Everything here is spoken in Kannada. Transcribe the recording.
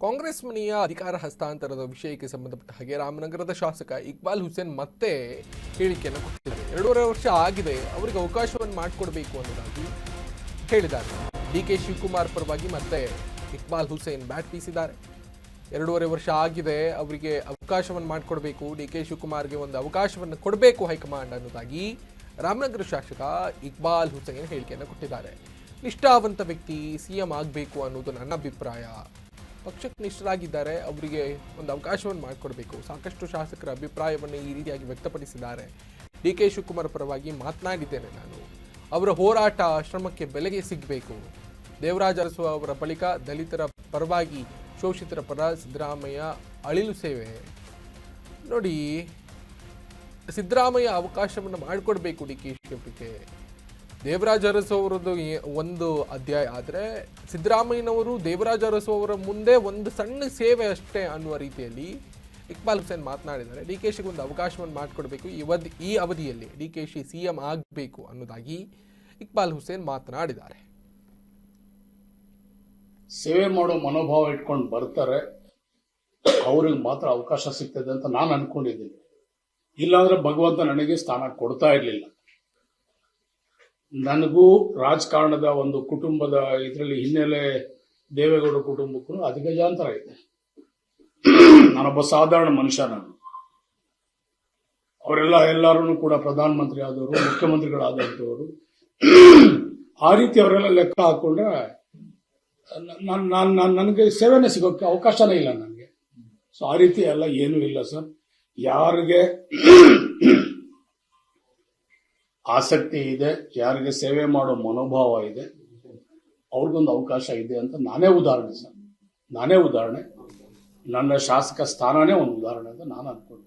ಕಾಂಗ್ರೆಸ್ ಮನೆಯ ಅಧಿಕಾರ ಹಸ್ತಾಂತರದ ವಿಷಯಕ್ಕೆ ಸಂಬಂಧಪಟ್ಟ ಹಾಗೆ ರಾಮನಗರದ ಶಾಸಕ ಇಕ್ಬಾಲ್ ಹುಸೇನ್ ಮತ್ತೆ ಹೇಳಿಕೆಯನ್ನು ಕೊಟ್ಟಿದ್ದಾರೆ. 2.5 ವರ್ಷ ಆಗಿದೆ, ಅವರಿಗೆ ಅವಕಾಶವನ್ನು ಮಾಡಿಕೊಡ್ಬೇಕು ಅನ್ನೋದಾಗಿ ಹೇಳಿದ್ದಾರೆ. ಡಿಕೆ ಶಿವಕುಮಾರ್ ಪರವಾಗಿ ಮತ್ತೆ ಇಕ್ಬಾಲ್ ಹುಸೇನ್ ಬ್ಯಾಟ್ ಬೀಸಿದ್ದಾರೆ. 2.5 ವರ್ಷ ಆಗಿದೆ, ಅವರಿಗೆ ಅವಕಾಶವನ್ನು ಮಾಡಿಕೊಡ್ಬೇಕು, ಡಿಕೆ ಶಿವಕುಮಾರ್ಗೆ ಒಂದು ಅವಕಾಶವನ್ನು ಕೊಡಬೇಕು ಹೈಕಮಾಂಡ್ ಅನ್ನೋದಾಗಿ ರಾಮನಗರ ಶಾಸಕ ಇಕ್ಬಾಲ್ ಹುಸೇನ್ ಹೇಳಿಕೆಯನ್ನು ಕೊಟ್ಟಿದ್ದಾರೆ. ನಿಷ್ಠಾವಂತ ವ್ಯಕ್ತಿ ಸಿಎಂ ಆಗಬೇಕು ಅನ್ನೋದು ನನ್ನ ಅಭಿಪ್ರಾಯ. ಪಕ್ಷಕ್ಕೆ ನಿಷ್ಠರಾಗಿದ್ದಾರೆ, ಅವರಿಗೆ ಒಂದು ಅವಕಾಶವನ್ನು ಮಾಡಿಕೊಡ್ಬೇಕು. ಸಾಕಷ್ಟು ಶಾಸಕರ ಅಭಿಪ್ರಾಯವನ್ನು ಈ ರೀತಿಯಾಗಿ ವ್ಯಕ್ತಪಡಿಸಿದ್ದಾರೆ. ಡಿಕೆ ಶಿವಕುಮಾರ್ ಪರವಾಗಿ ಮಾತನಾಡಿದ್ದೇನೆ ನಾನು. ಅವರ ಹೋರಾಟ ಶ್ರಮಕ್ಕೆ ಬೆಲೆಗೆ ಸಿಗಬೇಕು. ದೇವರಾಜ ಅರಸು ಅವರ ಬಳಿಕ ದಲಿತರ ಪರವಾಗಿ ಶೋಷಿತರ ಪರ ಸಿದ್ದರಾಮಯ್ಯ ಅಳಿಲು ಸೇವೆ ನೋಡಿ. ಸಿದ್ದರಾಮಯ್ಯ ಅವಕಾಶವನ್ನು ಮಾಡಿಕೊಡ್ಬೇಕು ಡಿ.ಕೆ. ಶಿವಕುಮಾರ್ಗೆ. ದೇವರಾಜ ಅರಸು ಅವರದ್ದು ಒಂದು ಅಧ್ಯಾಯ ಆದರೆ ಸಿದ್ದರಾಮಯ್ಯನವರು ದೇವರಾಜ ಅರಸು ಅವರ ಮುಂದೆ ಒಂದು ಸಣ್ಣ ಸೇವೆ ಅಷ್ಟೇ ಅನ್ನುವ ರೀತಿಯಲ್ಲಿ ಇಕ್ಬಾಲ್ ಹುಸೇನ್ ಮಾತನಾಡಿದ್ದಾರೆ. ಡಿ.ಕೆ.ಶಿಗೆ ಒಂದು ಅವಕಾಶವನ್ನು ಮಾಡಿಕೊಡ್ಬೇಕು, ಈ ಅವಧಿಯಲ್ಲಿ ಡಿ.ಕೆ.ಶಿ ಸಿಎಂ ಆಗಬೇಕು ಅನ್ನೋದಾಗಿ ಇಕ್ಬಾಲ್ ಹುಸೇನ್ ಮಾತನಾಡಿದ್ದಾರೆ. ಸೇವೆ ಮಾಡೋ ಮನೋಭಾವ ಇಟ್ಕೊಂಡು ಬರ್ತಾರೆ, ಅವ್ರಿಗೆ ಮಾತ್ರ ಅವಕಾಶ ಸಿಗ್ತದೆ ಅಂತ ನಾನು ಅನ್ಕೊಂಡಿದ್ದೀನಿ. ಇಲ್ಲಾಂದ್ರೆ ಭಗವಂತ ನನಗೆ ಸ್ಥಾನ ಕೊಡ್ತಾ ಇರಲಿಲ್ಲ. ನನಗೂ ರಾಜಕಾರಣದ ಒಂದು ಕುಟುಂಬದ ಇದರಲ್ಲಿ ಹಿನ್ನೆಲೆ ದೇವೇಗೌಡ ಕುಟುಂಬಕ್ಕೂ ಅಧಿಗಜಾಂತರ ಇದೆ. ನಾನೊಬ್ಬ ಸಾಧಾರಣ ಮನುಷ್ಯ. ಎಲ್ಲರೂ ಕೂಡ ಪ್ರಧಾನಮಂತ್ರಿ ಆದವರು, ಮುಖ್ಯಮಂತ್ರಿಗಳಾದಂಥವರು. ಆ ರೀತಿ ಅವರೆಲ್ಲ ಲೆಕ್ಕ ಹಾಕೊಂಡ್ರೆ ನನಗೆ ಸೇವೆನೇ ಸಿಗೋಕ್ಕೆ ಅವಕಾಶನೇ ಇಲ್ಲ ನನಗೆ. ಸೊ ಆ ರೀತಿ ಎಲ್ಲ ಏನೂ ಇಲ್ಲ ಸರ್. ಯಾರಿಗೆ ಆಸಕ್ತಿ ಇದೆ, ಯಾರಿಗೆ ಸೇವೆ ಮಾಡೋ ಮನೋಭಾವ ಇದೆ, ಅವ್ರಿಗೊಂದು ಅವಕಾಶ ಇದೆ ಅಂತ ನಾನೇ ಉದಾಹರಣೆ. ನನ್ನ ಶಾಸಕ ಸ್ಥಾನನೇ ಒಂದು ಉದಾಹರಣೆ ಅಂತ ನಾನು ಅನ್ಕೊಂಡೆ.